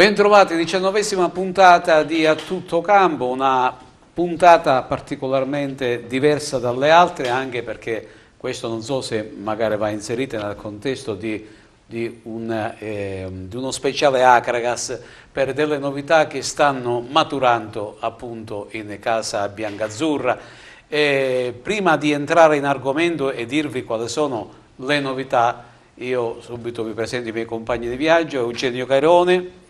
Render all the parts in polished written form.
Bentrovati, 19ª puntata di A Tutto Campo, una puntata particolarmente diversa dalle altre, anche perché questo non so se magari va inserito nel contesto di uno speciale Acragas per delle novità che stanno maturando appunto in casa biancazzurra. Prima di entrare in argomento e dirvi quali sono le novità, io subito vi presento i miei compagni di viaggio, Eugenio Cairone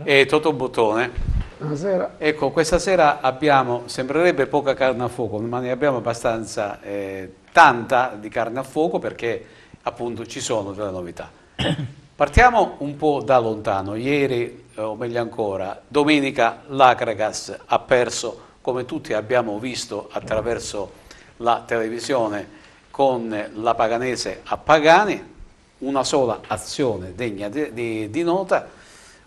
e Totò Bottone. Buonasera. Ecco, questa sera abbiamo, sembrerebbe poca carne a fuoco, ma ne abbiamo abbastanza, tanta di carne a fuoco, perché appunto ci sono delle novità. Partiamo un po' da lontano. Ieri, o meglio ancora, domenica l'Acragas ha perso, come tutti abbiamo visto attraverso la televisione, con la Paganese a Pagani, una sola azione degna di nota,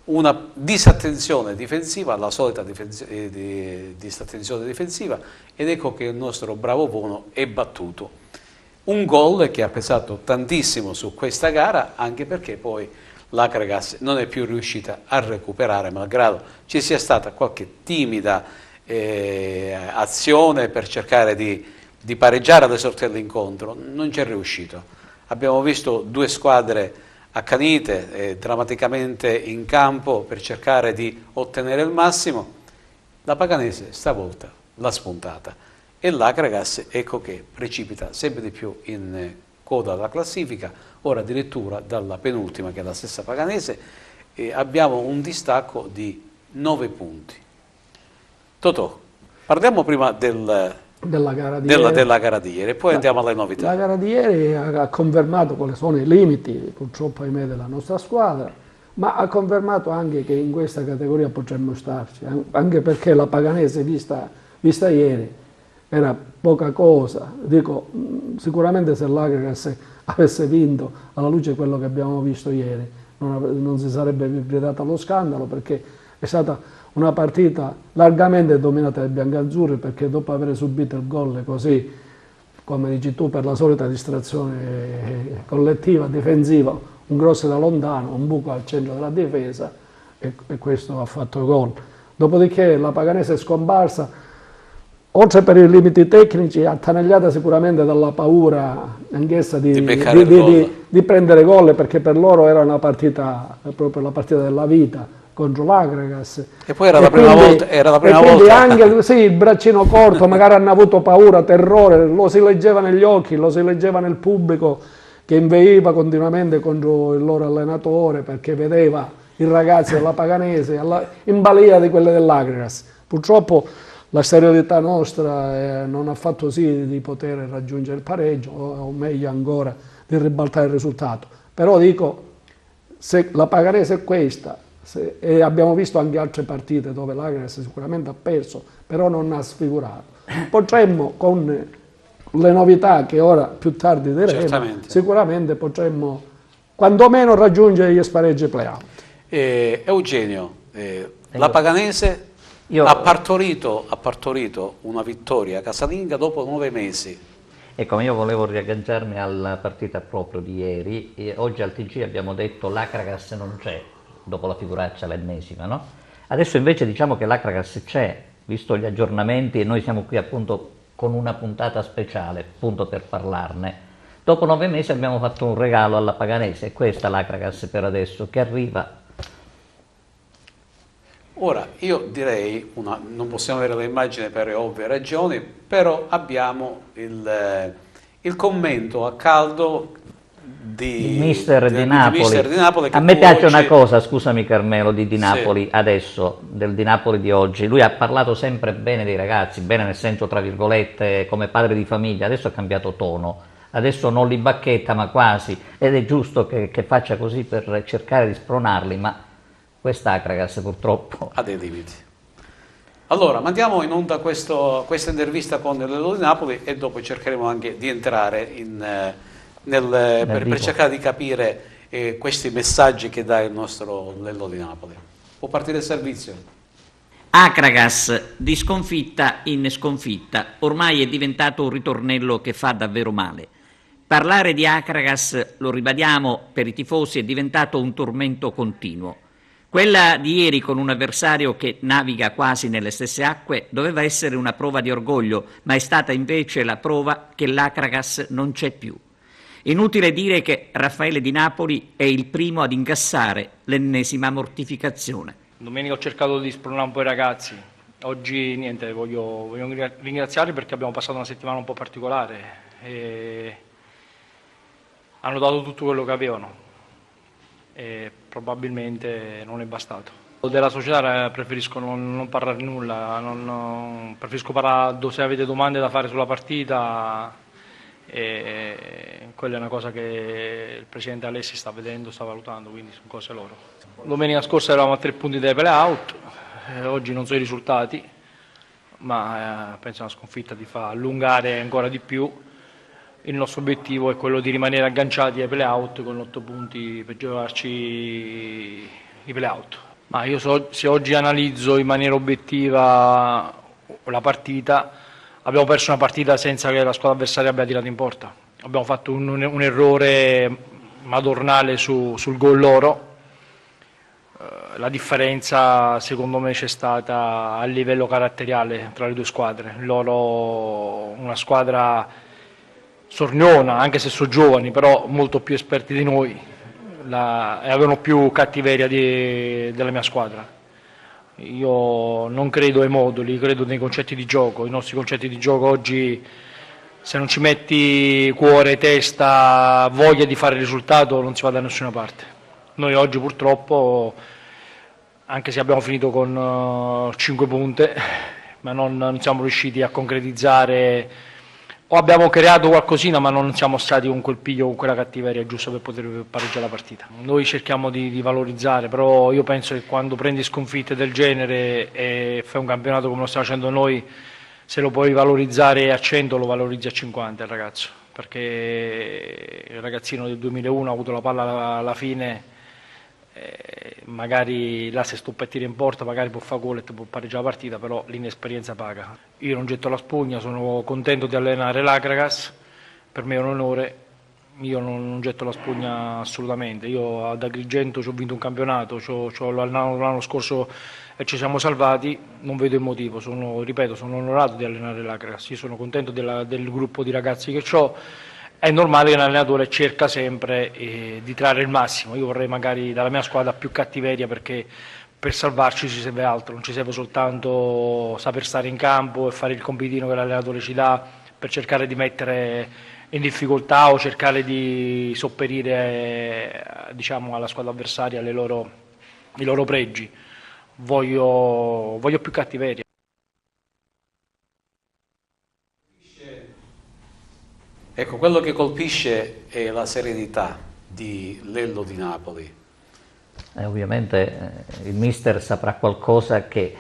una disattenzione difensiva, la solita disattenzione difensiva, ed ecco che il nostro bravo Bono è battuto. Un gol che ha pesato tantissimo su questa gara, anche perché poi l'Acragas non è più riuscita a recuperare, malgrado ci sia stata qualche timida azione per cercare di pareggiare alle sorti dell'incontro. Non ci è riuscito. Abbiamo visto due squadre accanite drammaticamente in campo per cercare di ottenere il massimo. La Paganese stavolta l'ha spuntata e l'Acragas, ecco che precipita sempre di più in coda alla classifica, ora addirittura dalla penultima, che è la stessa Paganese, e abbiamo un distacco di 9 punti. Totò, parliamo prima della gara di ieri, poi andiamo alle novità. La gara di ieri ha confermato quali sono i limiti, purtroppo ahimè, della nostra squadra, ma ha confermato anche che in questa categoria potremmo starci, anche perché la Paganese vista ieri era poca cosa. Dico, sicuramente se l'Acragas avesse vinto, alla luce di quello che abbiamo visto ieri, non si sarebbe vietato lo scandalo, perché è stata una partita largamente dominata dai biancazzurri, perché dopo aver subito il gol così, come dici tu, per la solita distrazione collettiva, difensiva, un grosso da lontano, un buco al centro della difesa, e questo ha fatto gol. Dopodiché la Paganese è scomparsa, oltre per i limiti tecnici, attanagliata sicuramente dalla paura anch'essa di prendere gol, perché per loro era una partita, proprio la partita della vita contro l'Acragas. E poi era la prima volta. Anche sì, il braccino corto, magari hanno avuto paura, terrore, lo si leggeva negli occhi, lo si leggeva nel pubblico che inveiva continuamente contro il loro allenatore, perché vedeva i ragazzi della Paganese in balia di quelle dell'Acragas. Purtroppo la serietà nostra non ha fatto sì di poter raggiungere il pareggio, o meglio ancora di ribaltare il risultato. Però dico, se la Paganese è questa, e abbiamo visto anche altre partite dove l'Acragas sicuramente ha perso, però non ha sfigurato, potremmo, con le novità che ora più tardi diremo, sicuramente potremmo quantomeno raggiungere gli spareggi play-out. Eugenio, la Paganese ha partorito una vittoria casalinga dopo 9 mesi. Ecco, io volevo riagganciarmi alla partita proprio di ieri. Oggi al TG abbiamo detto l'Acragas non c'è, dopo la figuraccia l'ennesima, no? Adesso invece diciamo che l'Acragas c'è, visto gli aggiornamenti, e noi siamo qui appunto con una puntata speciale, appunto per parlarne. Dopo 9 mesi abbiamo fatto un regalo alla Paganese, e questa l'Acragas per adesso, che arriva. Ora, io direi, non possiamo avere le immagini per ovvie ragioni, però abbiamo il commento a caldo il mister di Napoli. A me piace una cosa, scusami Carmelo, di Napoli, sì, adesso, del Di Napoli di oggi. Lui ha parlato sempre bene dei ragazzi, bene nel senso tra virgolette come padre di famiglia, adesso ha cambiato tono, adesso non li bacchetta ma quasi, ed è giusto che faccia così per cercare di spronarli, ma quest'Acragas purtroppo ha dei limiti. Allora, mandiamo in onda questa intervista con l'Ello di Napoli, e dopo cercheremo anche di entrare per cercare di capire questi messaggi che dà il nostro Lello di Napoli. Può partire il servizio. Acragas di sconfitta in sconfitta, ormai è diventato un ritornello che fa davvero male. Parlare di Acragas, lo ribadiamo per i tifosi, è diventato un tormento continuo. Quella di ieri con un avversario che naviga quasi nelle stesse acque doveva essere una prova di orgoglio, ma è stata invece la prova che l'Acragas non c'è più. Inutile dire che Raffaele Di Napoli è il primo ad incassare l'ennesima mortificazione. Domenica ho cercato di spronare un po' i ragazzi, oggi niente, voglio ringraziarli perché abbiamo passato una settimana un po' particolare e hanno dato tutto quello che avevano e probabilmente non è bastato. Della società preferisco non parlare nulla, preferisco parlare se avete domande da fare sulla partita, e quella è una cosa che il presidente Alessi sta vedendo, sta valutando, quindi sono cose loro. Domenica scorsa eravamo a 3 punti dai play-out, oggi non so i risultati, ma penso una sconfitta ti fa allungare ancora di più. Il nostro obiettivo è quello di rimanere agganciati ai play-out con 8 punti per giocarci i play-out. Ma io se oggi analizzo in maniera obiettiva la partita, abbiamo perso una partita senza che la squadra avversaria abbia tirato in porta. Abbiamo fatto un errore madornale sul gol loro. La differenza secondo me c'è stata a livello caratteriale tra le due squadre. Loro, una squadra sorniona, anche se sono giovani, però molto più esperti di noi, e avevano più cattiveria della mia squadra. Io non credo ai moduli, credo nei concetti di gioco. I nostri concetti di gioco oggi, se non ci metti cuore, testa, voglia di fare il risultato, non si va da nessuna parte. Noi oggi purtroppo, anche se abbiamo finito con 5 punte, ma non siamo riusciti a concretizzare, o abbiamo creato qualcosina ma non siamo stati con quel piglio, con quella cattiveria giusta per poter pareggiare la partita. Noi cerchiamo di valorizzare, però io penso che quando prendi sconfitte del genere e fai un campionato come lo stiamo facendo noi, se lo puoi valorizzare a 100 lo valorizzi a 50 il ragazzo, perché il ragazzino del 2001 ha avuto la palla alla fine, magari là se stoppettire in porta magari può fare gol e può pareggiare la partita, però l'inesperienza paga. Io non getto la spugna, sono contento di allenare l'Acragas, per me è un onore, io non getto la spugna assolutamente. Io ad Agrigento ci ho vinto un campionato, l'anno scorso e ci siamo salvati, non vedo il motivo, ripeto, sono onorato di allenare l'Acragas, io sono contento del gruppo di ragazzi che ho. È normale che l'allenatore cerca sempre di trarre il massimo. Io vorrei magari dalla mia squadra più cattiveria, perché per salvarci ci serve altro, non ci serve soltanto saper stare in campo e fare il compitino che l'allenatore ci dà per cercare di mettere in difficoltà o cercare di sopperire diciamo, alla squadra avversaria i loro pregi. Voglio più cattiveria. Ecco, quello che colpisce è la serenità di Lello Di Napoli. Ovviamente il mister saprà qualcosa che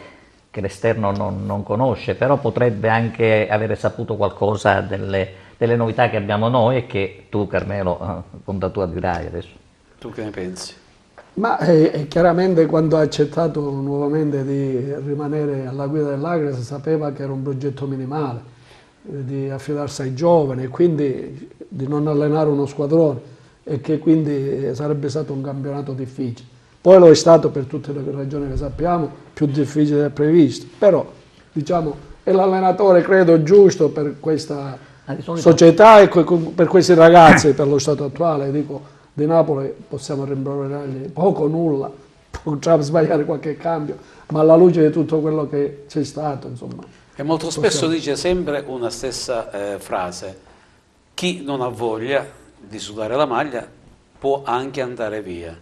l'esterno non conosce, però potrebbe anche avere saputo qualcosa delle novità che abbiamo noi e che tu, Carmelo, conta tua dirai adesso. Tu che ne pensi? Ma chiaramente quando ha accettato nuovamente di rimanere alla guida dell'Acragas sapeva che era un progetto minimale, di affidarsi ai giovani e quindi di non allenare uno squadrone, e che quindi sarebbe stato un campionato difficile. Poi lo è stato per tutte le ragioni che sappiamo, più difficile del previsto, però diciamo è l'allenatore credo giusto per questa società e per questi ragazzi, per lo stato attuale. Dico, Di Napoli possiamo rimproverargli poco o nulla, potrà sbagliare qualche cambio, ma alla luce di tutto quello che c'è stato, insomma. E molto spesso dice sempre una stessa frase: chi non ha voglia di sudare la maglia può anche andare via.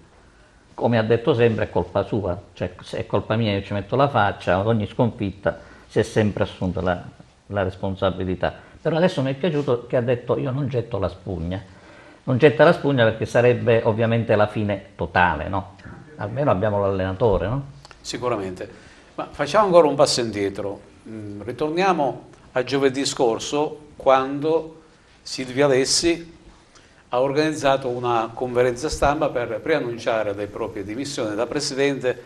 Come ha detto sempre, è colpa sua, cioè se è colpa mia io ci metto la faccia, ad ogni sconfitta si è sempre assunta la responsabilità. Però adesso mi è piaciuto che ha detto io non getto la spugna. Non getta la spugna perché sarebbe ovviamente la fine totale, no? Almeno abbiamo l'allenatore, no? Sicuramente. Ma facciamo ancora un passo indietro. Ritorniamo a giovedì scorso, quando Silvio Alessi ha organizzato una conferenza stampa per preannunciare le proprie dimissioni da presidente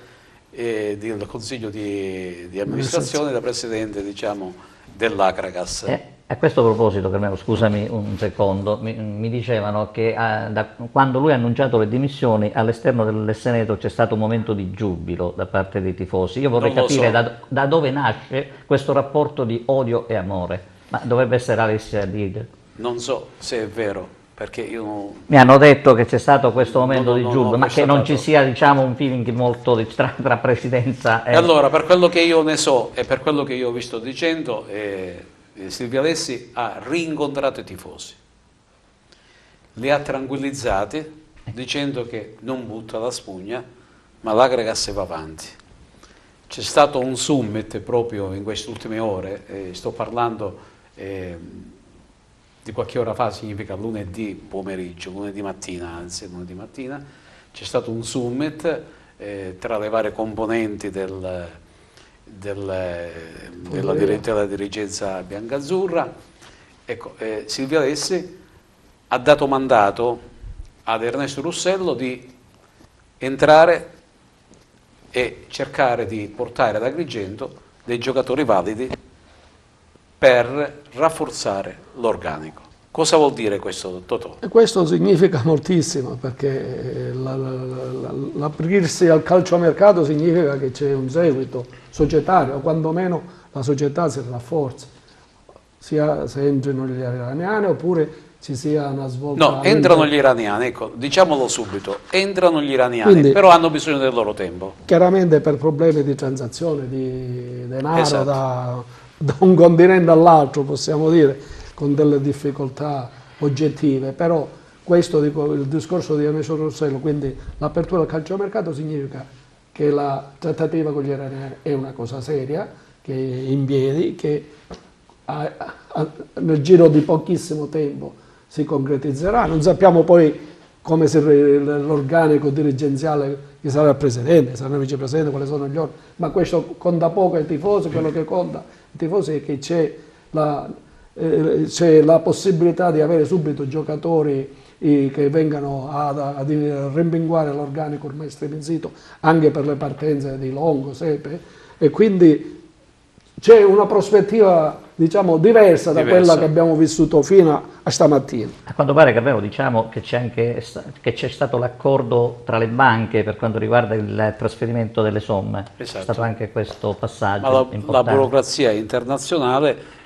del consiglio di amministrazione, da presidente diciamo, dell'Acragas. A questo proposito, Carmelo, scusami un secondo, mi dicevano che quando lui ha annunciato le dimissioni all'esterno del Senato c'è stato un momento di giubilo da parte dei tifosi. Io vorrei capire da dove nasce questo rapporto di odio e amore, ma dovrebbe essere Alessia a dire. Non so se è vero, perché io... Mi hanno detto che c'è stato questo momento di giubilo, no, ma che non ci sia, diciamo, un feeling molto tra presidenza e... Allora, per quello che io ne so e per quello che io vi sto dicendo... Silvio Alessi ha rincontrato i tifosi, li ha tranquillizzati dicendo che non butta la spugna, ma l'Agragas va avanti. C'è stato un summit proprio in queste ultime ore, sto parlando di qualche ora fa, significa lunedì pomeriggio, lunedì mattina, c'è stato un summit tra le varie componenti della dirigenza biancazzurra. Ecco, Silvio Alessi ha dato mandato ad Ernesto Russello di entrare e cercare di portare ad Agrigento dei giocatori validi per rafforzare l'organico. Cosa vuol dire questo, Totò? E questo significa moltissimo, perché l'aprirsi al calciomercato significa che c'è un seguito societario, o quantomeno la società si rafforza, sia se entrano gli iraniani oppure ci sia una svolta. No, entrano gli iraniani, ecco, diciamolo subito, entrano gli iraniani, quindi, però hanno bisogno del loro tempo. Chiaramente per problemi di transazione, di denaro, esatto, da un continente all'altro, possiamo dire, con delle difficoltà oggettive, però questo, dico, il discorso di Ernesto Russello, quindi l'apertura del calciomercato significa che la trattativa con gli iraniani è una cosa seria, che è in piedi, che nel giro di pochissimo tempo si concretizzerà. Non sappiamo poi come l'organico dirigenziale, chi sarà il presidente, sarà il vicepresidente, quali sono gli organi, ma questo conta poco ai tifosi. Quello che conta ai tifosi è che c'è la possibilità di avere subito giocatori che vengano a rimpinguare l'organico ormai striminzito anche per le partenze di Longo, Sepe, e quindi c'è una prospettiva, diciamo, diversa da quella che abbiamo vissuto fino a stamattina. A quanto pare, Carmelo, diciamo che c'è stato l'accordo tra le banche per quanto riguarda il trasferimento delle somme. Esatto. C'è stato anche questo passaggio importante. La burocrazia internazionale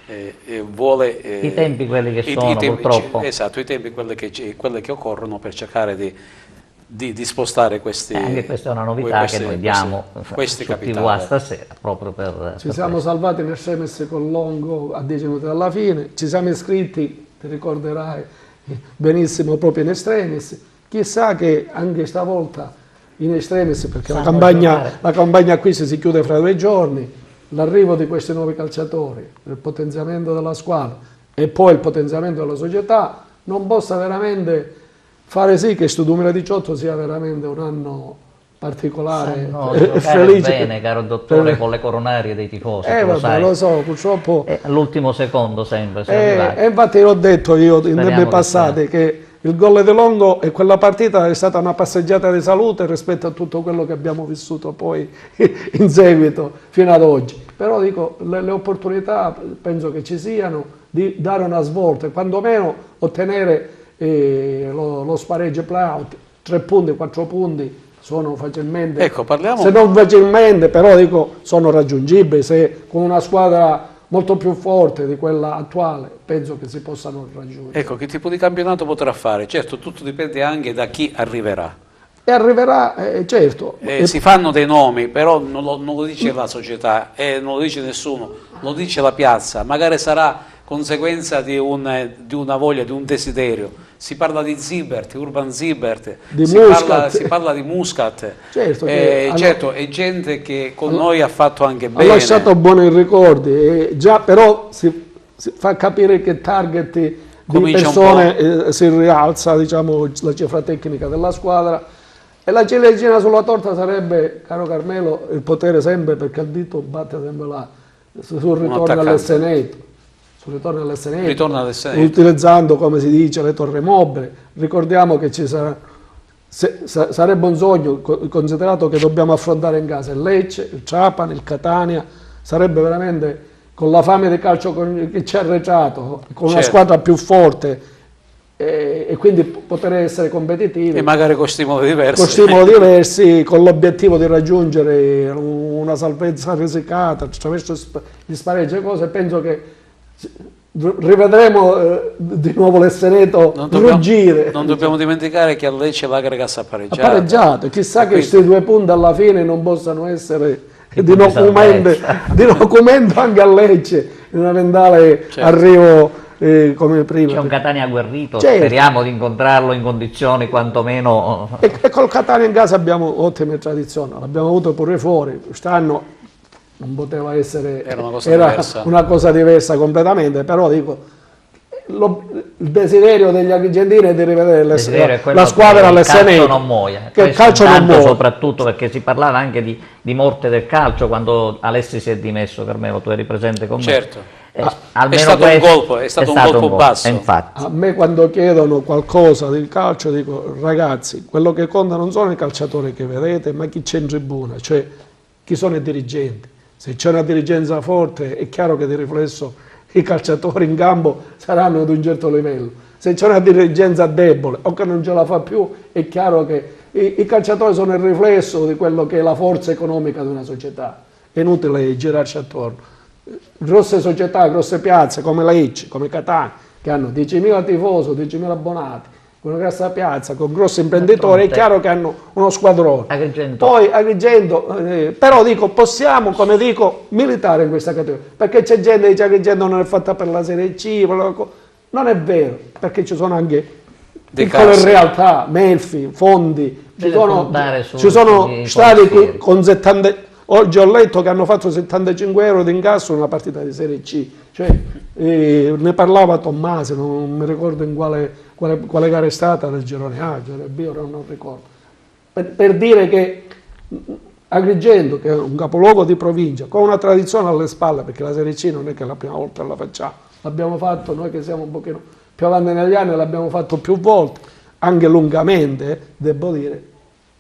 vuole i tempi quelli che sono, purtroppo. Esatto, i tempi quelli che occorrono per cercare di spostare questi anche questa è una novità che noi diamo questi su TV a stasera, proprio per ci siamo salvati nel Semes con Longo a 10 minuti dalla fine, ci siamo iscritti, ti ricorderai benissimo, proprio in estremis. Chissà che anche stavolta in estremis, perché la campagna qui si chiude fra 2 giorni, l'arrivo di questi nuovi calciatori, il potenziamento della squadra e poi il potenziamento della società non possa veramente fare sì che questo 2018 sia veramente un anno particolare, felice. Bene, caro dottore, con le coronarie dei tifosi, lo so, purtroppo all'ultimo secondo sempre e infatti l'ho detto io in tempi passati che il gol di Longo e quella partita è stata una passeggiata di salute rispetto a tutto quello che abbiamo vissuto poi in seguito fino ad oggi. Però dico, le opportunità penso che ci siano di dare una svolta e quantomeno ottenere lo spareggio play-out, 3 punti, 4 punti sono facilmente, ecco, parliamo... se non facilmente, però dico sono raggiungibili, se con una squadra molto più forte di quella attuale penso che si possano raggiungere. Ecco, che tipo di campionato potrà fare? Certo, tutto dipende anche da chi arriverà. E arriverà, certo. Si fanno dei nomi, però non lo dice la società, non lo dice nessuno, lo dice la piazza, magari sarà conseguenza di una voglia, di un desiderio. Si parla di Zibert, Urban Zibert, si parla di Muscat. Certo, certo, è gente che con noi ha fatto anche bene. Ha lasciato buoni ricordi, già però si fa capire che target di persone si rialza, diciamo, la cifra tecnica della squadra. E la ciliegina sulla torta sarebbe, caro Carmelo, il potere sempre, perché il dito batte sempre là, sul ritorno all'Esseneto. Ritorno all'Esseneto, utilizzando, come si dice, le torri mobili. Ricordiamo che ci sarebbe un sogno, considerato che dobbiamo affrontare in casa il Lecce, il Trapani, il Catania, sarebbe veramente con la fame di calcio che ci ha arretrato, con una Certo. squadra più forte e quindi poter essere competitivi. E magari con stimoli diversi. Con stimoli diversi, con l'obiettivo di raggiungere una salvezza risicata attraverso gli spareggi e cose, penso che rivedremo di nuovo l'Esseneto ruggire. Non dobbiamo dimenticare che a Lecce l'Agragas ha Ha pareggiato. pareggiato, chissà che quindi- questi 2 punti alla fine non possano essere Di di documento anche a Lecce, in un eventuale Certo. arrivo come prima. C'è un Catania agguerrito, Certo. speriamo di incontrarlo in condizioni quantomeno... E col Catania in casa abbiamo ottime tradizioni, l'abbiamo avuto pure fuori, quest'anno non poteva essere, Era una cosa diversa. una cosa diversa completamente, però dico, il desiderio degli agrigentini è di rivedere Desiderio è quello la squadra che il all'Esseneto. calcio non muoia. Che il Questo calcio non intanto muore. soprattutto perché si parlava anche di morte del calcio quando Alessi si è dimesso, Carmelo, tu eri presente con me. Certo. Almeno è stato un questo colpo, è stato un colpo basso. infatti. A me quando chiedono qualcosa del calcio dico ragazzi, quello che conta non sono i calciatori che vedete, ma chi c'è in tribuna, cioè chi sono i dirigenti. Se c'è una dirigenza forte è chiaro che di riflesso i calciatori in campo saranno ad un certo livello. Se c'è una dirigenza debole o che non ce la fa più è chiaro che i calciatori sono il riflesso di quello che è la forza economica di una società. È inutile girarci attorno. Grosse società, grosse piazze come Lecce, come Catania, che hanno 10.000 tifosi, 10.000 abbonati, con una grossa piazza, con grossi imprenditori, è chiaro che hanno uno squadrone. Agrigento. Poi Agrigento, però dico, possiamo, come dico, militare in questa categoria, perché c'è gente che dice che Agrigento non è fatta per la Serie C, non è vero, perché ci sono anche Dei piccole casi. realtà, Melfi, Fondi, Deve ci sono contare su stadi forestieri. con 70. Oggi ho letto che hanno fatto 75 euro di incasso in una partita di Serie C, cioè, ne parlava Tommasi, non mi ricordo in quale gara è stata, nel girone A, girone B, ora non ricordo. Per dire che Agrigento, che è un capoluogo di provincia, con una tradizione alle spalle, perché la Serie C non è che la prima volta la facciamo, l'abbiamo fatto noi che siamo un pochino più avanti negli anni, l'abbiamo fatto più volte, anche lungamente, devo dire,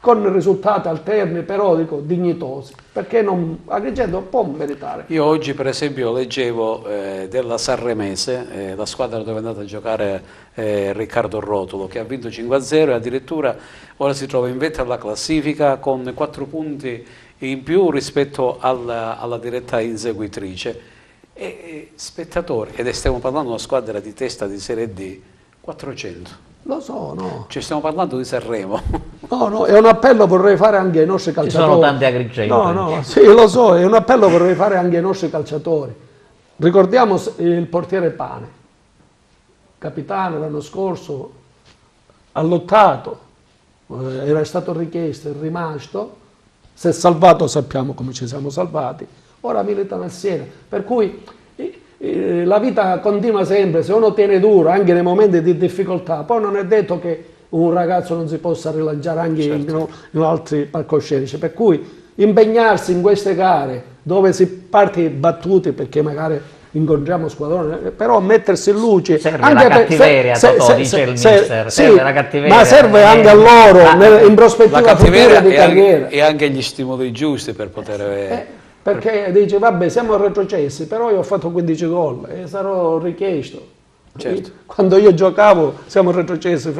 con risultati alterni, però dico dignitosi, perché Agrigento può meritare. Io oggi per esempio leggevo della Sanremese, la squadra dove è andato a giocare Riccardo Rotolo, che ha vinto 5-0 e addirittura ora si trova in vetta alla classifica con 4 punti in più rispetto alla diretta inseguitrice. E spettatori, ed stiamo parlando di una squadra di testa di Serie D, 400. Lo so, no. Cioè stiamo parlando di Sanremo. No, è un appello vorrei fare anche ai nostri Ci calciatori. sono tanti agrigenti. No, sì, lo so, è un appello vorrei fare anche ai nostri calciatori. Ricordiamo il portiere Pane, capitano l'anno scorso, ha lottato, era stato richiesto, è rimasto, si è salvato, sappiamo come ci siamo salvati, ora milita nel Siena, per cui la vita continua sempre, se uno tiene duro anche nei momenti di difficoltà, poi non è detto che un ragazzo non si possa rilanciare anche in altri palcoscenici, per cui impegnarsi in queste gare dove si parte battuti perché magari incontriamo squadroni, però mettersi in luce Serve anche la cattiveria, Totò, dice il mister, sì, serve la cattiveria. ma serve anche a loro in La prospettiva cattiveria futura di carriera. e anche gli stimoli giusti per poter... Perché dice, vabbè, siamo retrocessi, però io ho fatto 15 gol e sarò richiesto. Certo. Quando io giocavo siamo retrocessi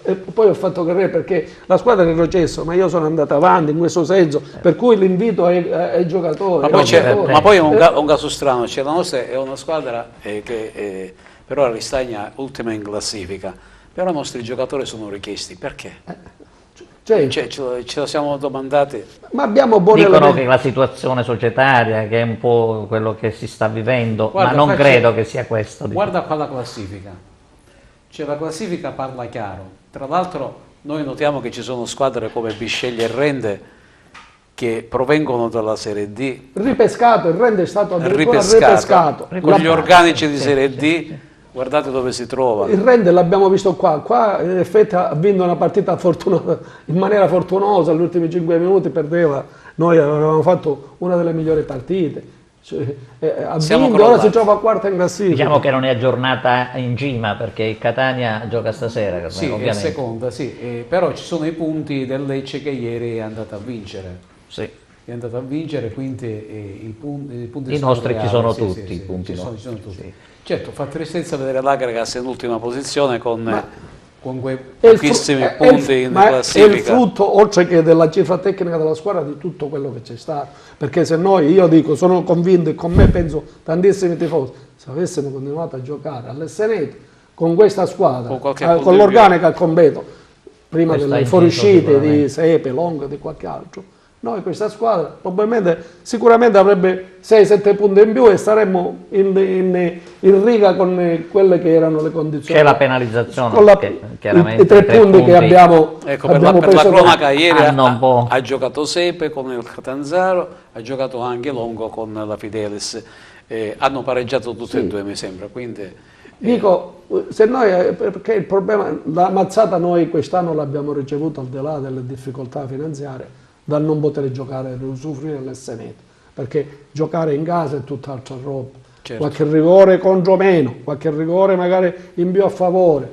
e poi ho fatto carriera perché la squadra è retrocesso, ma io sono andato avanti in questo senso, per cui l'invito ai giocatori. Ma poi è un caso strano, cioè la nostra è una squadra che per ora ristagna ultima in classifica, però i nostri giocatori sono richiesti, perché? Cioè, ce lo siamo domandati. Ma abbiamo buone Dicono che la situazione societaria, che è un po' quello che si sta vivendo, Guarda, ma non credo che sia questo. Guarda qua la classifica, cioè la classifica parla chiaro, tra l'altro noi notiamo che ci sono squadre come Bisceglie e Rende che provengono dalla Serie D, ripescato, il Rende è stato addirittura ripescato. con gli organici di Serie D, guardate dove si trova. Il Rende l'abbiamo visto qua in effetti ha vinto una partita in maniera fortunosa, agli ultimi 5 minuti perdeva, noi avevamo fatto una delle migliori partite, ha vinto, ora si trova quarta in classifica. Diciamo che non è aggiornata in cima perché il Catania gioca stasera, Sì, ovviamente. è seconda, sì, però ci sono i punti del Lecce che ieri è andata a vincere. Sì. è andato a vincere, quindi i punti I sono nostri reali, ci sono sì, tutti, sì, i punti ci nostri, sono tutti. sì. Certo, fa tristezza vedere l'Agragas in ultima posizione con quei È il pochissimi fru- punti in ma è il classifica. frutto, oltre che della cifra tecnica della squadra, di tutto quello che c'è stato. Perché se noi, io dico, sono convinto e con me penso tantissimi tifosi, se avessimo continuato a giocare all'Esseneto con questa squadra, Con qualche punto con in l'organico a Combeto, prima Questa delle ha fuoriuscite inciso di sicuramente. Sepe, Longo e di qualche altro, noi questa squadra probabilmente, sicuramente avrebbe 6-7 punti in più e saremmo in riga con quelle che erano le condizioni. C'è la penalizzazione, Con perché chiaramente i tre i 3 punti che abbiamo, Ecco, abbiamo per la preso cronaca, ieri hanno un po'. ha giocato Sepe con il Catanzaro, ha giocato anche Longo con la Fidelis, hanno pareggiato tutti e due mi sembra, quindi Dico, se noi, perché il problema, la mazzata noi quest'anno l'abbiamo ricevuta al di là delle difficoltà finanziarie, dal non poter giocare e usufruire dell'Esseneto, perché giocare in casa è tutt'altra roba. Certo. Qualche rigore contro meno, qualche rigore magari in più a favore,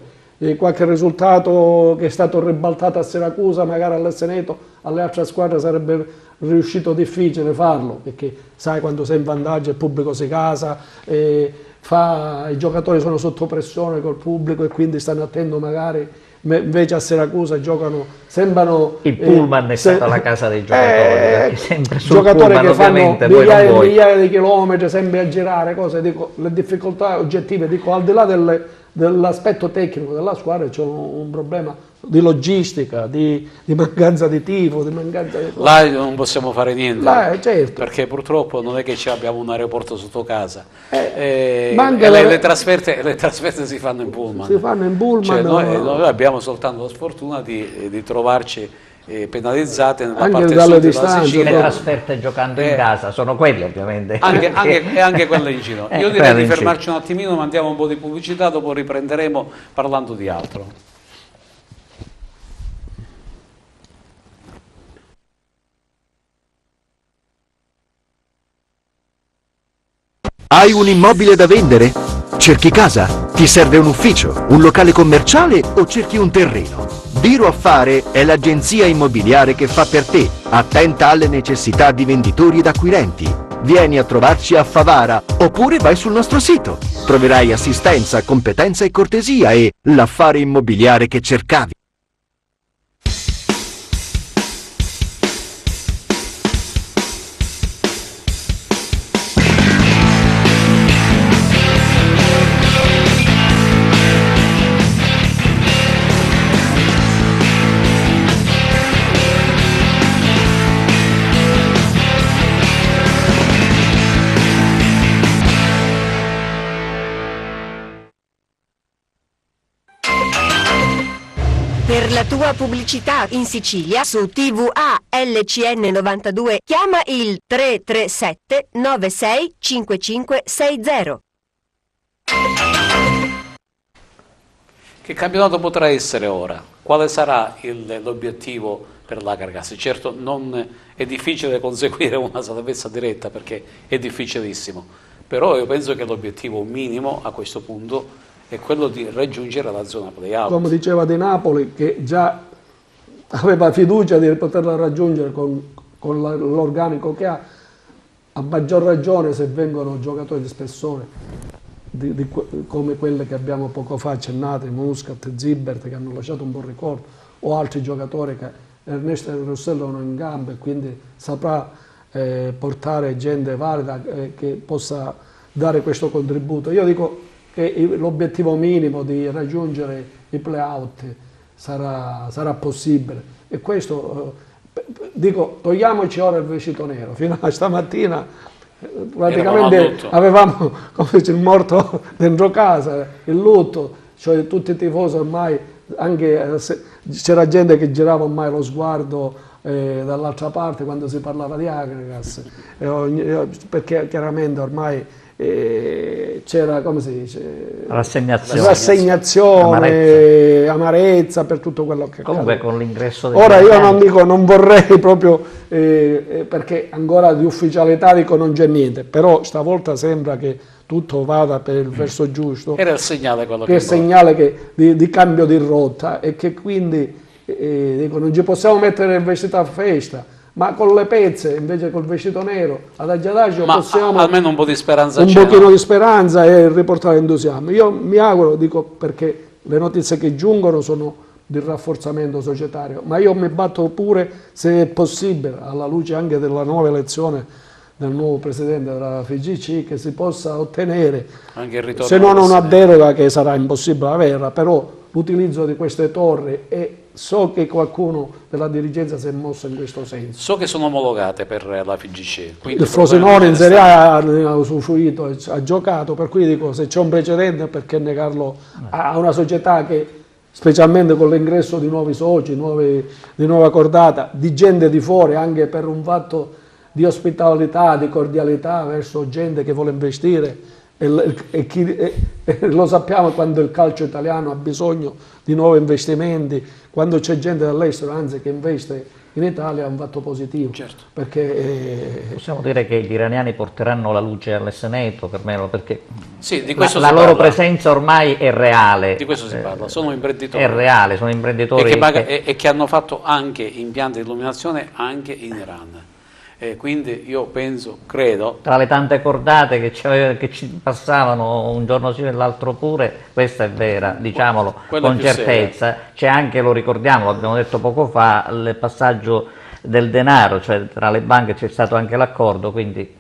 qualche risultato che è stato ribaltato a Siracusa, magari all'Esseneto, alle altre squadre sarebbe riuscito difficile farlo, perché sai quando sei in vantaggio il pubblico si casa, i giocatori sono sotto pressione col pubblico e quindi stanno attento magari, invece a Siracusa giocano, sembrano... Il pullman è stato alla casa dei giocatori, perché sempre sul giocatori pullman che fanno ovviamente voi non migliaia e vuoi. migliaia di chilometri sempre a girare, cose, dico, le difficoltà oggettive, dico, al di là dell'aspetto tecnico della squadra c'è un problema di logistica, di mancanza di tifo, di mancanza di... là non possiamo fare niente, Là, certo. perché purtroppo non è che abbiamo un aeroporto sotto casa, manca e la- le trasferte si fanno in pullman. Si fanno in pullman, Cioè, no? noi abbiamo soltanto la sfortuna di trovarci penalizzate nella Anche parte dalle sud della distanze, Le Sicilia, no? trasferte giocando in casa sono quelle ovviamente. anche quelle in giro. Io direi quelle di in giro. fermarci un attimino, mandiamo un po' di pubblicità, dopo riprenderemo parlando di altro. Hai un immobile da vendere? Cerchi casa? Ti serve un ufficio, un locale commerciale o cerchi un terreno? Biro Affare è l'agenzia immobiliare che fa per te, attenta alle necessità di venditori ed acquirenti. Vieni a trovarci a Favara oppure vai sul nostro sito. Troverai assistenza, competenza e cortesia e l'affare immobiliare che cercavi. Per la tua pubblicità in Sicilia su TVA LCN 92 chiama il 337 96 5560. Che campionato potrà essere ora? Quale sarà l'obiettivo per l'Agragas? Certo non è difficile conseguire una salvezza diretta perché è difficilissimo, però io penso che l'obiettivo minimo a questo punto è quello di raggiungere la zona play-out. Come diceva Di Napoli, che già aveva fiducia di poterla raggiungere con l'organico che ha, a maggior ragione se vengono giocatori di spessore, come quelle che abbiamo poco fa accennate, Muscat, Zibert, che hanno lasciato un buon ricordo, o altri giocatori che Ernesto e Rossello sono in gambe e quindi saprà portare gente valida che possa dare questo contributo. Io dico che l'obiettivo minimo di raggiungere i play-out sarà possibile e questo, dico, togliamoci ora il vestito nero. Fino a stamattina praticamente avevamo come il morto dentro casa, il lutto, cioè tutti i tifosi ormai, anche c'era gente che girava ormai lo sguardo dall'altra parte quando si parlava di Agragas, perché chiaramente ormai c'era, come si dice, rassegnazione, amarezza per tutto quello che comunque accade. con l'ingresso Ora io non dico, non vorrei proprio perché ancora di ufficialità dico non c'è niente, però stavolta sembra che tutto vada per il verso giusto, Era il segnale quello che è il segnale di cambio di rotta e che quindi dico, non ci possiamo mettere il vestito a festa, ma con le pezze invece col vestito nero adagio adagio Ma possiamo almeno un po' di speranza un c'è, pochino no? di speranza e riportare entusiasmo. Io mi auguro, dico, perché le notizie che giungono sono di rafforzamento societario, ma io mi batto pure, se è possibile, alla luce anche della nuova elezione del nuovo presidente della FIGC, che si possa ottenere, Anche il ritorno se non del una Presidente. deroga che sarà impossibile averla, però l'utilizzo di queste torri, e so che qualcuno della dirigenza si è mosso in questo senso. So che sono omologate per la FIGC. quindi Il Frosinone in probabilmente Serie A ha usufruito, ha giocato, per cui dico, se c'è un precedente perché negarlo a una società che, specialmente con l'ingresso di nuovi soci, di nuova cordata, di gente di fuori, anche per un fatto di ospitalità, di cordialità verso gente che vuole investire, e lo sappiamo quando il calcio italiano ha bisogno di nuovi investimenti, quando c'è gente dall'estero, anzi, che investe in Italia, è un fatto positivo. Certo. Perché Possiamo dire che gli iraniani porteranno la luce all'Esseneto, per me, perché Sì, di questo la si loro parla. presenza ormai è reale. Di questo si parla. Sono imprenditori. È reale, sono imprenditori E che hanno fatto anche impianti di illuminazione anche in Iran. Quindi io penso, credo, tra le tante cordate che ci passavano un giorno sì e l'altro pure, questa è vera, diciamolo Quella è con più certezza. C'è anche, lo ricordiamo, l'abbiamo detto poco fa, il passaggio del denaro, cioè tra le banche c'è stato anche l'accordo, quindi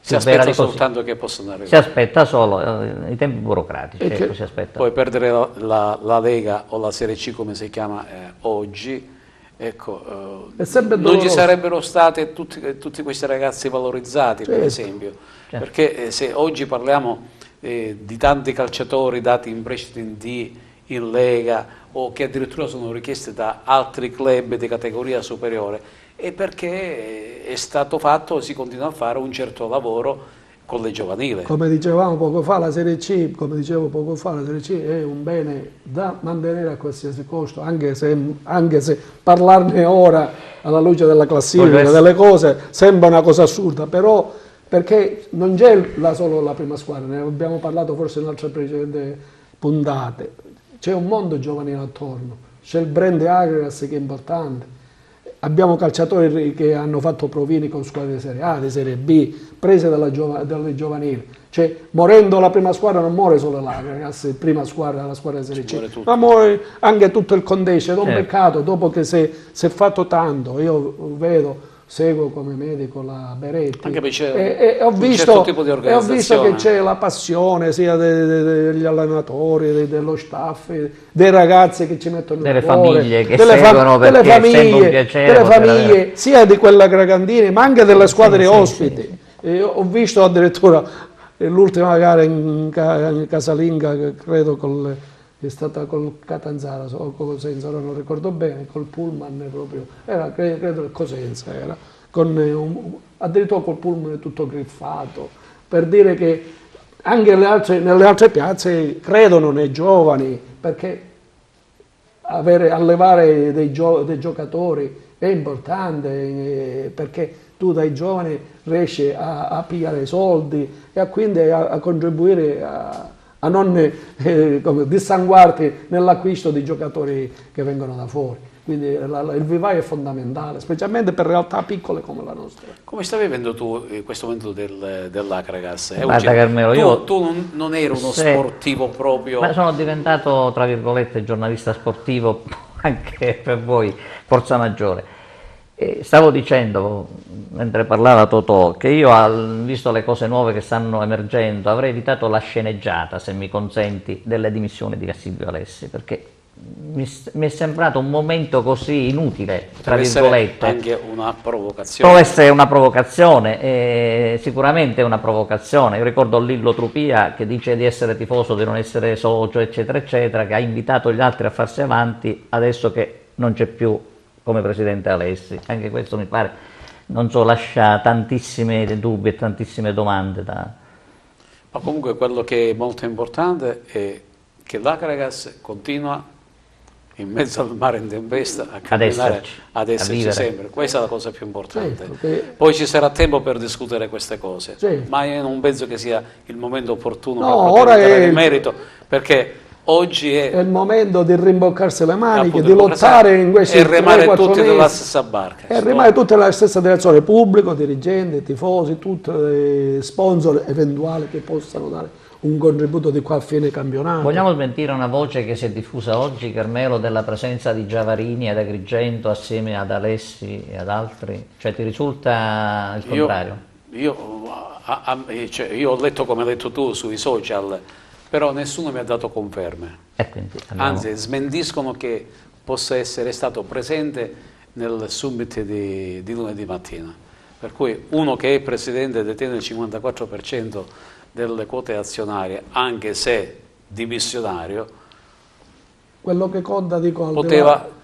si più vera aspetta di così. soltanto che possano arrivare. Si aspetta solo i tempi burocratici, E che- ecco, si aspetta. Poi perdere la Lega o la Serie C, come si chiama oggi, ecco, È sempre non ci doloroso. sarebbero stati tutti questi ragazzi valorizzati, per Certo. esempio, perché se oggi parliamo di tanti calciatori dati in prestito in D, in Lega, o che addirittura sono richiesti da altri club di categoria superiore, è perché è stato fatto, si continua a fare un certo lavoro con le giovanili. come dicevamo poco fa, la Serie C, come dicevo poco fa, la Serie C è un bene da mantenere a qualsiasi costo, anche se parlarne ora alla luce della classifica, delle cose, sembra una cosa assurda, però perché non c'è solo la prima squadra, ne abbiamo parlato forse in altre precedenti puntate, c'è un mondo giovanile attorno, c'è il brand Aggregas che è importante. Abbiamo calciatori che hanno fatto provini con squadre di Serie A, di Serie B, prese dalle giovanili. Cioè, morendo la prima squadra non muore solo l'Aggregas, prima squadra, la squadra di Serie C, ma muore anche tutto il contesto. Ed è un peccato, dopo che si è fatto tanto. Io seguo come medico la Beretti Anche perché e ho un visto, certo tipo di e ho visto organizzazione. che c'è la passione sia degli allenatori, dello staff, dei ragazzi che ci mettono Delle il cuore, famiglie che seguono perché è sempre un piacere delle poter famiglie avere. sia di quella Gragandini ma anche delle squadre sì, ospiti. sì. E ho visto addirittura l'ultima gara in casalinga, che credo è stata col Catanzaro o con Cosenza, ora non ricordo bene, col Pullman proprio, credo che Cosenza era, addirittura col Pullman tutto griffato, per dire che anche nelle altre piazze credono nei giovani, perché allevare dei giocatori è importante, perché tu dai giovani riesci a pigliare soldi e quindi a contribuire a non come dissanguarti nell'acquisto di giocatori che vengono da fuori. Quindi il vivaio è fondamentale, specialmente per realtà piccole come la nostra. Come stai vivendo tu questo momento dell'Aggregas? Guarda, Carmelo, tu non eri uno sportivo proprio. Ma sono diventato, tra virgolette, giornalista sportivo anche per voi, forza maggiore. E stavo dicendo, mentre parlava Totò, che io, visto le cose nuove che stanno emergendo, avrei evitato la sceneggiata, se mi consenti, delle dimissioni di Silvio Alessi, perché mi è sembrato un momento così inutile, tra virgolette. Anche una provocazione. Può essere una provocazione, sicuramente è una provocazione. Io ricordo Lillo Trupia che dice di essere tifoso, di non essere socio, eccetera, eccetera, che ha invitato gli altri a farsi avanti adesso che non c'è più come presidente Alessi. Anche questo mi pare, non so, lascia tantissimi dubbi e tantissime domande da... Ma comunque quello che è molto importante è che l'Aggregas continua in mezzo al mare in tempesta a camminare, ad esserci sempre. Questa è la cosa più importante. Certo, poi ci sarà tempo per discutere queste cose, sì. ma io non penso che sia il momento opportuno No, per ora entrare è in merito, perché oggi È il momento di rimboccarsi le maniche, appunto, di lottare in questi e remare 3-4 tutti mesi. nella stessa barca. E rimane tutta la stessa direzione, pubblico, dirigenti, tifosi, tutti sponsor eventuali che possano dare un contributo di qua a fine campionato. Vogliamo smentire una voce che si è diffusa oggi, Carmelo, della presenza di Giavarini ad Agrigento assieme ad Alessi e ad altri? Cioè ti risulta il contrario? Io ho letto come hai letto tu sui social, però nessuno mi ha dato conferme. E quindi andiamo. Anzi, smentiscono che possa essere stato presente nel summit di lunedì mattina. Per cui uno che è presidente detiene il 54% delle quote azionarie, anche se dimissionario, Quello che conta, dico,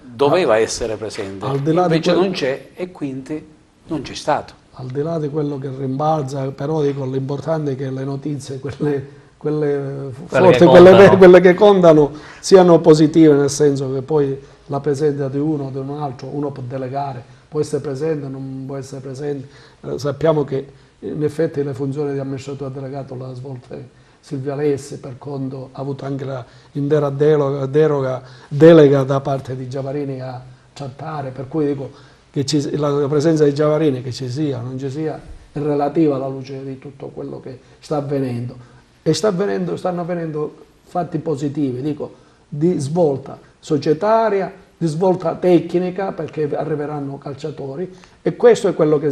doveva essere presente, al di là di invece quello- non c'è e quindi non c'è stato. al di là di quello che rimbalza, però dico, l'importante è che le notizie, quelle forti, che contano. quelle che contano, siano positive, nel senso che poi la presenza di uno o di un altro, uno può delegare, può essere presente, non può essere presente. Sappiamo che in effetti le funzioni di amministratore delegato l'ha svolte Silvia Alessi, per conto ha avuto anche l'intera delega da parte di Giavarini a trattare, per cui dico che la presenza di Giavarini, che ci sia o non ci sia, è relativa alla luce di tutto quello che sta avvenendo. E stanno avvenendo fatti positivi, dico, di svolta societaria, di svolta tecnica, perché arriveranno calciatori, e questo è quello che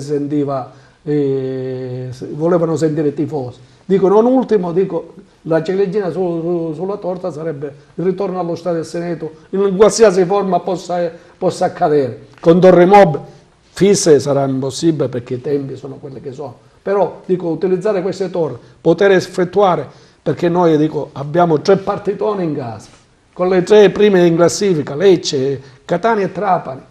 volevano sentire i tifosi. Dico, non ultimo, dico, la ciliegina sulla torta sarebbe il ritorno allo Stadio del Seneto, in qualsiasi forma possa accadere. Con Torre Mob fisse sarà impossibile perché i tempi sono quelli che sono, però dico, utilizzare queste torri, poter effettuare, perché noi dico, abbiamo 3 partitoni in casa, con le 3 prime in classifica, Lecce, Catania e Trapani,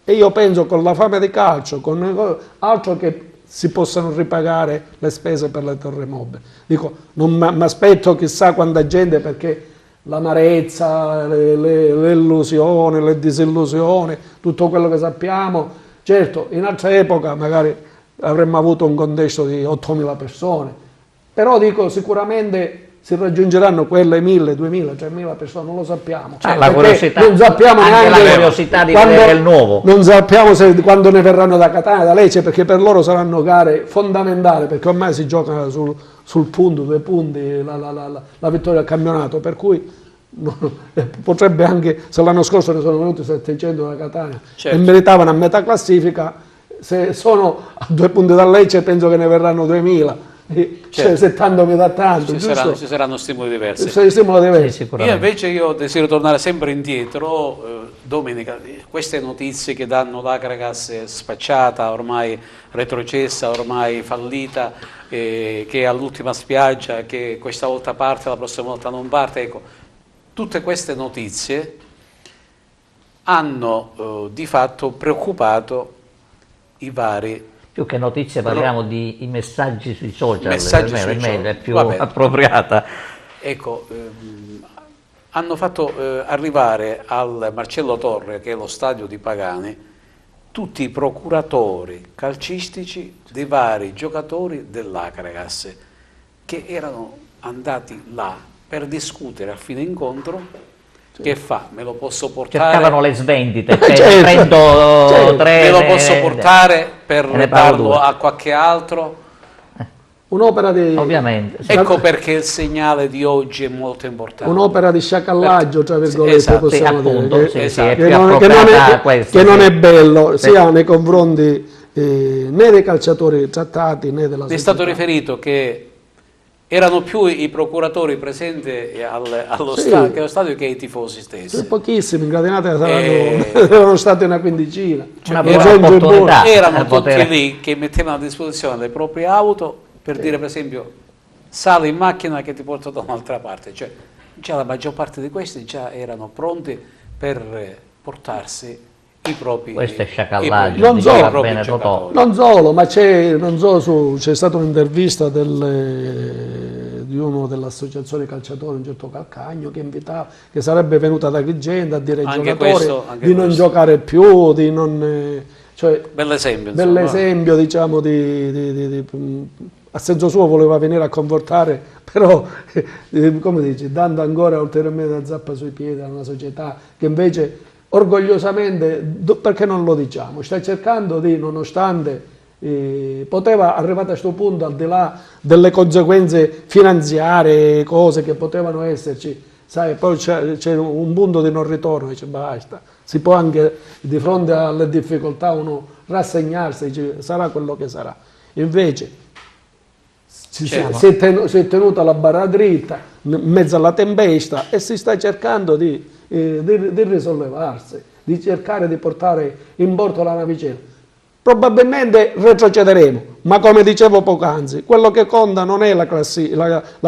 e io penso con la fame di calcio, con altro che si possano ripagare le spese per le torri mobili. Dico, non mi aspetto chissà quanta gente, perché l'amarezza, le illusioni, le disillusioni, tutto quello che sappiamo. Certo, in altra epoca magari avremmo avuto un contesto di 8.000 persone, però dico, sicuramente si raggiungeranno quelle 1.000, 2.000, 3.000 persone, non lo sappiamo. La curiosità, non sappiamo anche neanche la curiosità di vedere il nuovo. Non sappiamo quando ne verranno da Catania, da Lecce, perché per loro saranno gare fondamentali, perché ormai si gioca sul punto, 2 punti, la vittoria al campionato, per cui potrebbe anche, se l'anno scorso ne sono venuti 700 da Catania, certo, e meritavano a metà classifica, se sono a 2 punti da Lecce penso che ne verranno 2.000. Certo. Se tanto mi dà tanto, ci saranno stimoli diversi. Sì, Io desidero tornare sempre indietro, Domenica, queste notizie che danno l'Akragas è spacciata, ormai retrocessa, ormai fallita, che è all'ultima spiaggia, che questa volta parte, la prossima volta non parte, ecco, tutte queste notizie hanno di fatto preoccupato i vari. Più che notizie parliamo di i messaggi sui social, è più Vabbè, appropriata. Ecco, hanno fatto arrivare al Marcello Torre, che è lo stadio di Pagani, tutti i procuratori calcistici dei vari giocatori dell'Akragas, che erano andati là per discutere a fine incontro. Che fa? Me lo posso portare? Cercavano le svendite, certo, prendo 3, me lo posso portare per darlo 2 a qualche altro? Un'opera di... Ovviamente. Sì. Ecco perché il segnale di oggi è molto importante. Un'opera di sciacallaggio, tra virgolette, Esatto, possiamo dire, è più che appropriata questa, che non sì. è bello, Sì. sia nei confronti né dei calciatori trattati né della Mi è società. stato riferito che erano più i procuratori presenti allo Sì. stadio, che allo stadio che i tifosi stessi. Sì, pochissimi, in gradinate erano stati una quindicina. Una E buona gente opportunità. buona. Erano tutti potere. lì che mettevano a disposizione le proprie auto per dire, per esempio, sali in macchina che ti porto da un'altra parte. Cioè, già la maggior parte di questi già erano pronti per portarsi i propri. Questo è sciacallaggio, Non diceva solo, bene Totò. Non solo, ma c'è stata un'intervista di uno dell'associazione calciatori, un certo Calcagno, che invitava, che sarebbe venuto ad Agrigento a dire ai Anche giocatori anche di non giocare più, di non... Cioè, bell'esempio, insomma. bell'esempio, diciamo, di a senso suo voleva venire a confortare, però come dici, dando ancora ulteriormente la zappa sui piedi a una società che invece orgogliosamente, perché non lo diciamo, sta cercando di, nonostante poteva arrivare a questo punto, al di là delle conseguenze finanziarie, cose che potevano esserci, sai, poi c'è un punto di non ritorno, dice basta, si può anche di fronte alle difficoltà uno rassegnarsi, dice sarà quello che sarà. Invece si è tenuta la barra dritta in mezzo alla tempesta e si sta cercando di risollevarsi, di cercare di portare in porto la navicella. Probabilmente retrocederemo, ma come dicevo poc'anzi, quello che conta non è la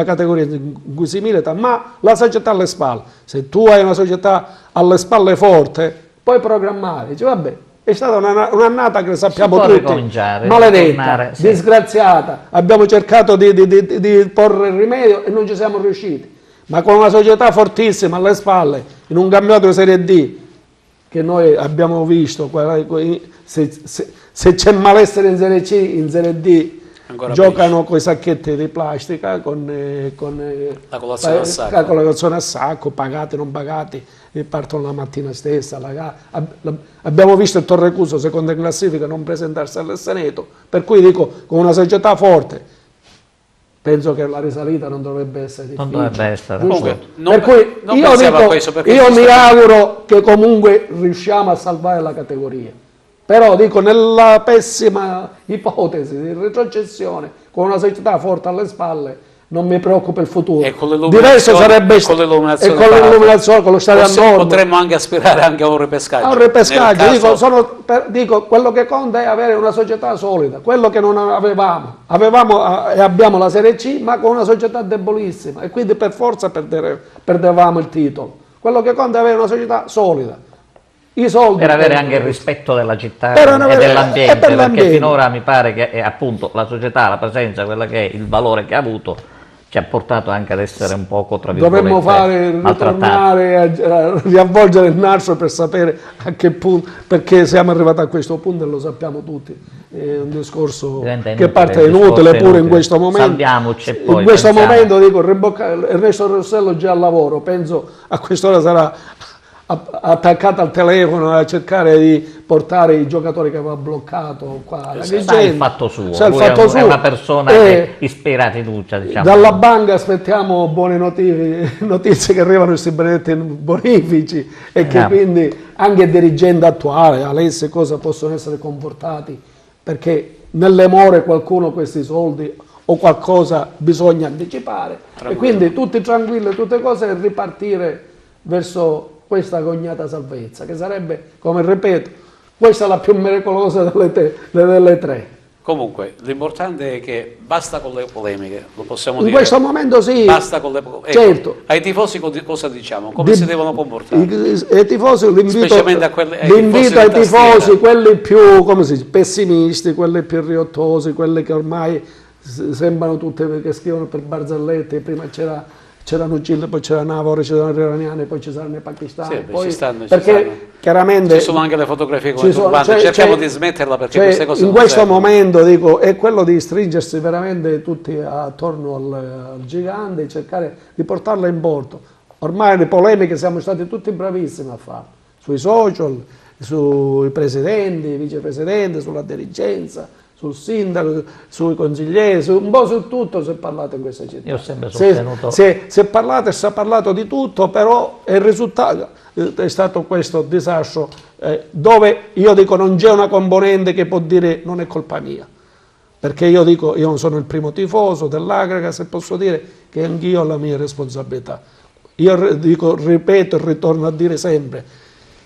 categoria in cui si milita, ma la società alle spalle. Se tu hai una società alle spalle forte, puoi programmare, dici vabbè, è stata un'annata che sappiamo tutti, maledetta, disgraziata, abbiamo cercato di porre rimedio e non ci siamo riusciti, ma con una società fortissima alle spalle, in un campionato di Serie D, che noi abbiamo visto, se c'è malessere in Serie C, in Serie D, ancora giocano con i sacchetti di plastica, con la colazione a sacco, pagati, non pagati, e partono la mattina stessa. Abbiamo visto il Torrecuso, secondo in classifica, non presentarsi all'Esseneto, per cui dico, con una società forte, penso che la risalita non dovrebbe essere difficile. Non dovrebbe essere. Per cui io mi auguro che comunque riusciamo a salvare la categoria. Però dico, nella pessima ipotesi di retrocessione, con una società forte alle spalle, non mi preoccupa il futuro. Diverso sarebbe con l'illuminazione, con lo stadio a norma. Potremmo anche aspirare anche a un ripescaggio. A un ripescaggio, dico, quello che conta è avere una società solida, quello che non avevamo. Avevamo e abbiamo la Serie C, ma con una società debolissima, e quindi per forza perdevamo il titolo. Quello che conta è avere una società solida. I soldi per avere anche il rispetto della città e dell'ambiente, perché finora mi pare che appunto la società, la presenza, quella che è il valore che ha avuto, ci ha portato anche ad essere un poco, tra virgolette, dovremmo ritornare a riavvolgere il nastro per sapere a che punto, perché siamo arrivati a questo punto e lo sappiamo tutti. È un discorso che parte inutile pure in questo momento. Salviamoci e poi in questo momento dico, Ernesto Rossello già al lavoro, penso a quest'ora sarà attaccato al telefono a cercare di portare i giocatori che aveva bloccato qua. Sa il fatto suo, è una persona che ispira fiducia, diciamo. Dalla banca aspettiamo buone notizie che arrivano questi benedetti bonifici e che quindi anche il dirigente attuale, Alessi, cosa possono essere comportati, perché nelle more qualcuno questi soldi o qualcosa bisogna anticipare e quindi tutti tranquilli, tutte cose, e ripartire verso questa cognata salvezza, che sarebbe, come ripeto, questa è la più miracolosa delle tre. Comunque, l'importante è che basta con le polemiche, lo possiamo dire. In questo momento sì. Basta con le polemiche. Certo. Ecco, ai tifosi cosa diciamo? Come si devono comportare? Ai tifosi, l'invito ai tifosi, quelli più, come si dice, pessimisti, quelli più riottosi, quelli che ormai sembrano tutte che scrivono per barzellette. Prima c'erano Gille, poi c'erano Navore, c'erano gli iraniani, poi ci saranno i pakistani. Sì, poi, ci stanno. Chiaramente ci sono anche le fotografie con le turbante, cerchiamo di smetterla perché queste cose in questo momento dico, è quello di stringersi veramente tutti attorno al gigante e cercare di portarla in porto. Ormai le polemiche siamo stati tutti bravissimi a fare, sui social, sui presidenti, vicepresidenti, sulla dirigenza, sul sindaco, sui consiglieri, un po' su tutto si è parlato in questa città. Io ho sempre sostenuto. Si è parlato di tutto, però il risultato è stato questo disastro, dove io dico non c'è una componente che può dire non è colpa mia, perché io dico, io non sono il primo tifoso dell'Agragas e posso dire che anch'io ho la mia responsabilità. Io dico, ripeto e ritorno a dire sempre,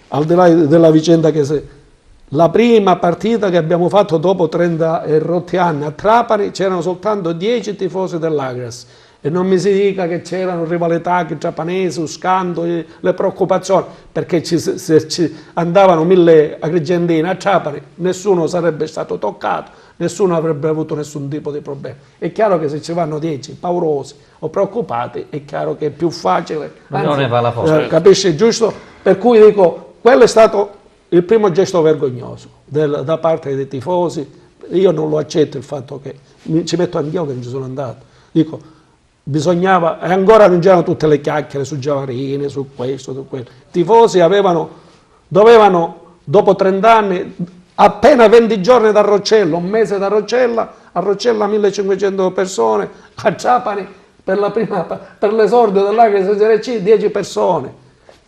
al di là della vicenda che la prima partita che abbiamo fatto dopo 30 e rotti anni a Trapani c'erano soltanto 10 tifosi dell'Agragas e non mi si dica che c'erano rivalità trapanesi, scandali, le preoccupazioni, perché se ci andavano 1000 agrigentini a Trapani nessuno sarebbe stato toccato, nessuno avrebbe avuto nessun tipo di problema. È chiaro che se ci vanno 10 paurosi o preoccupati è chiaro che è più facile, non ne fa la forza. Capisci, giusto? Per cui dico, quello è stato il primo gesto vergognoso da parte dei tifosi, io non lo accetto il fatto che ci metto anch'io che non ci sono andato. Dico, bisognava, e ancora non c'erano tutte le chiacchiere su Giavarini, su questo, su quello. I tifosi dovevano, dopo 30 anni, appena 20 giorni da Roccella, un mese da Roccella, a Roccella 1500 persone, a Trapani per l'esordio dell'Acre Serie C 10 persone,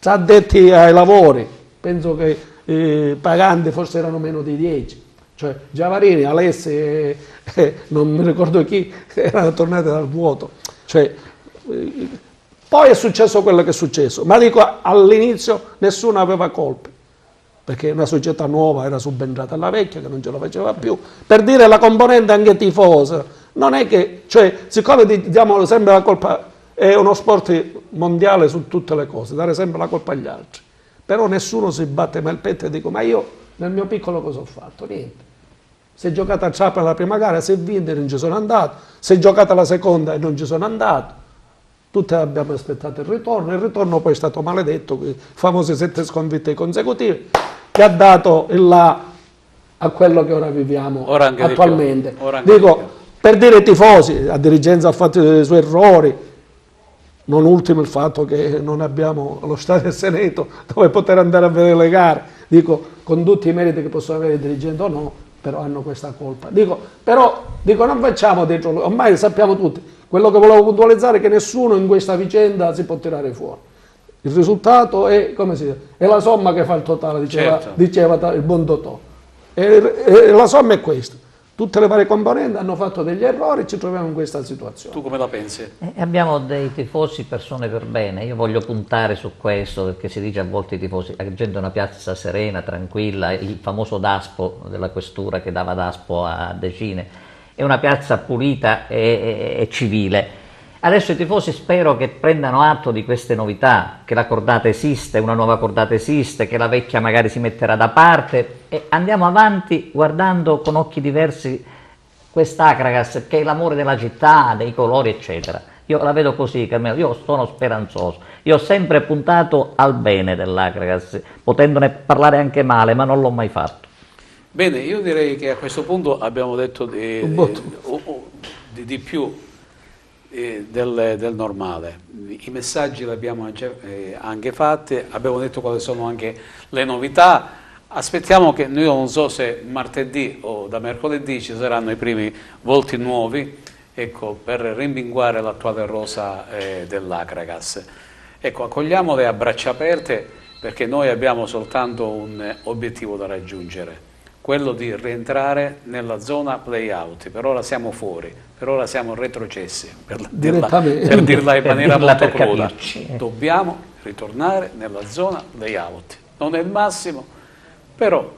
addetti ai lavori, penso che paganti forse erano meno di 10, cioè Giavarini, Alessi non mi ricordo chi, erano tornati dal vuoto. Cioè, poi è successo quello che è successo, ma dico all'inizio nessuno aveva colpe, perché una società nuova era subentrata alla vecchia che non ce la faceva più, per dire la componente anche tifosa, non è che, cioè, siccome diamo sempre la colpa, è uno sport mondiale su tutte le cose, dare sempre la colpa agli altri, però nessuno si batte mai il petto e dico, ma io nel mio piccolo cosa ho fatto? Niente. Se giocata a Trapani la prima gara, se vinto non ci sono andato, se giocata la seconda e non ci sono andato, tutti abbiamo aspettato il ritorno poi è stato maledetto, i famosi 7 sconfitte consecutive, che ha dato il là a quello che ora viviamo attualmente. Dico, per dire ai tifosi, la dirigenza ha fatto i suoi errori, non ultimo il fatto che non abbiamo lo Stadio Seneto dove poter andare a vedere le gare, dico, con tutti i meriti che possono avere i dirigenti o no, però hanno questa colpa. Dico, non facciamo dentro, ormai sappiamo tutti, quello che volevo puntualizzare è che nessuno in questa vicenda si può tirare fuori. Il risultato è, come si dice, è la somma che fa il totale, diceva il buon Totò. E la somma è questa. Tutte le varie componenti hanno fatto degli errori e ci troviamo in questa situazione. Tu come la pensi? Abbiamo dei tifosi persone per bene, io voglio puntare su questo perché si dice a volte i tifosi, la gente è una piazza serena, tranquilla, il famoso Daspo della questura che dava Daspo a decine, è una piazza pulita e civile. Adesso i tifosi spero che prendano atto di queste novità, che la cordata esiste, una nuova cordata esiste, che la vecchia magari si metterà da parte e andiamo avanti guardando con occhi diversi quest'Acragas che è l'amore della città, dei colori eccetera. Io la vedo così, Carmelo, io sono speranzoso, io ho sempre puntato al bene dell'Acragas, potendone parlare anche male, ma non l'ho mai fatto. Bene, io direi che a questo punto abbiamo detto di più del normale. I messaggi li abbiamo anche fatti, abbiamo detto quali sono anche le novità. Aspettiamo che, io non so se martedì o da mercoledì ci saranno i primi volti nuovi, ecco, per rimpinguare l'attuale rosa dell'Acragas. Ecco, accogliamole a braccia aperte perché noi abbiamo soltanto un obiettivo da raggiungere, quello di rientrare nella zona play-out. Per ora siamo fuori, per ora siamo retrocessi, per dirla in maniera molto cruda. Dobbiamo ritornare nella zona play-out. Non è il massimo, però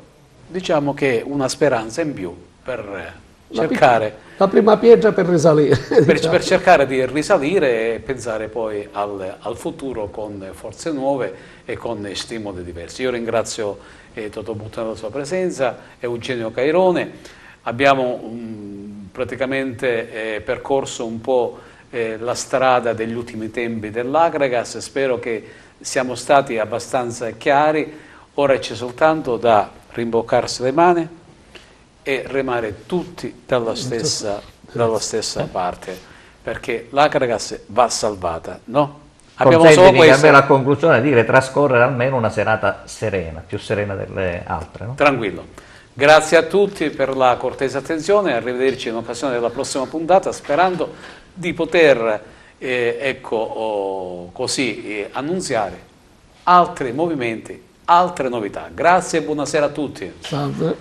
diciamo che è una speranza in più per cercare... La prima pietra per risalire. Per cercare di risalire e pensare poi al futuro con forze nuove e con stimoli diversi. Io ringrazio Totò Butta per la sua presenza, Eugenio Cairone. Abbiamo praticamente percorso un po' la strada degli ultimi tempi dell'Acragas, spero che siamo stati abbastanza chiari. Ora c'è soltanto da rimboccarsi le mani e remare tutti dalla stessa parte, perché l'Acragas va salvata, no? Abbiamo solo questo. La conclusione è dire trascorrere almeno una serata serena, più serena delle altre. No? Tranquillo. Grazie a tutti per la cortese attenzione, arrivederci in occasione della prossima puntata, sperando di poter annunziare altri movimenti, altre novità. Grazie e buonasera a tutti. Salve.